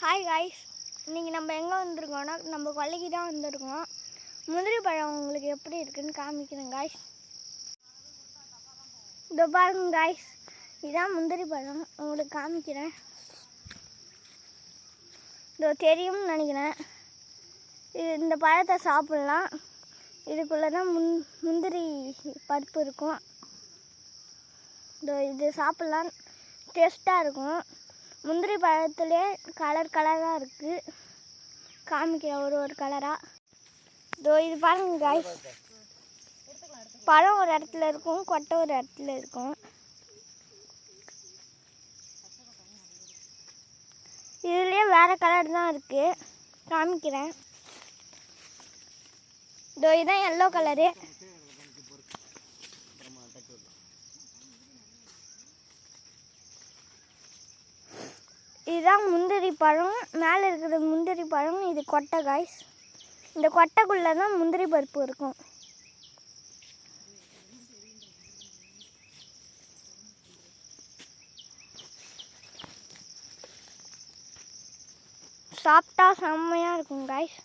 Hi guys, இன்றைக்கி நம்ம எங்கே வந்திருக்கோன்னா நம்ம கொல்லைக்கு தான் வந்திருக்கோம். முந்திரி பழம் உங்களுக்கு எப்படி இருக்குன்னு காமிக்கிறேன் காய்ஸ். இதோ பாருங்க காய்ஸ், இதுதான் முந்திரி பழம். உங்களுக்கு காமிக்கிறேன். இதோ தெரியும்னு நினைக்கிறேன். இந்த பழத்தை சாப்பிட்லாம். இதுக்குள்ளே தான் முந்திரி பருப்பு இருக்கும். இதோ இது சாப்பிட்லாம், டேஸ்ட்டாக இருக்கும். முந்திரி பழத்துலேயே கலராக இருக்குது. காமிக்கிறேன் ஒரு கலராக. இதோ இது பாருங்க காய்ஸ், பழம் ஒரு இடத்துல இருக்கும், கொட்டை ஒரு இடத்துல இருக்கும். இதுலேயே வேறு கலர் தான் இருக்குது, காமிக்கிறேன். இதோ இதுதான் எல்லோ கலரு. இதுதான் முந்திரி பழம். மேலே இருக்கிற முந்திரி பழம், இது கொட்டை காய்ஸ். இந்த கொட்டைக்குள்ளே தான் முந்திரி பருப்பு இருக்கும். சாப்பிட்டா செம்மையாக இருக்கும் காய்ஸ்.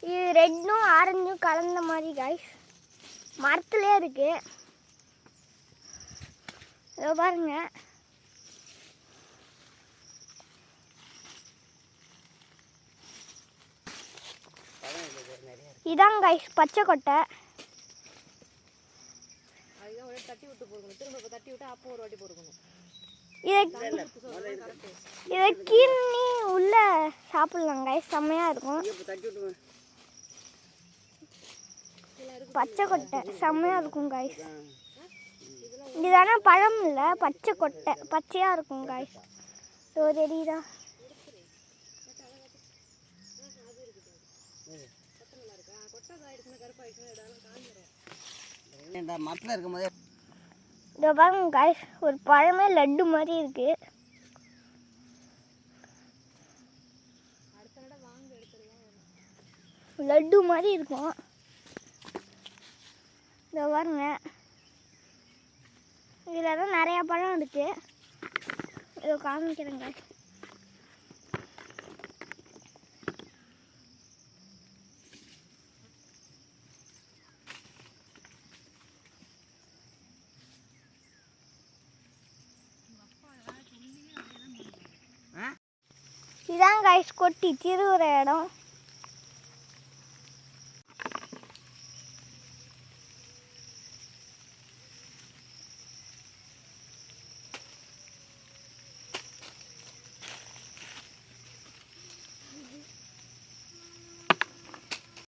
இது ரெட்டும் ஆரஞ்சும் கலந்த மாதிரி காய்ஸ். மரத்துலேயே இருக்கு. இதோ பாருங்க. இதான் காய்ஸ் பச்சை கொட்டை. இதை கீழே உள்ள சாப்பிடலாம் காய்ஸ், செம்மையாக இருக்கும். பச்சை கொட்டை செம்மையாக இருக்கும் காய்ஸ். இதுதானே பழம் இல்லை, பச்சை கொட்டை பச்சையாக இருக்கும் காய்ஸ். தெரியுதா? இதோ பாருங்க காய்ஸ், ஒரு பழமே லட்டு மாதிரி இருக்கு. லட்டு மாதிரி இருக்கும். இதோ பாருங்க, இதில் தான் நிறையா பழம் இருக்குது. இதோ காமிக்கிறேங்க. இதான் காய்ஸ் கொட்டி திருவுற இடம்.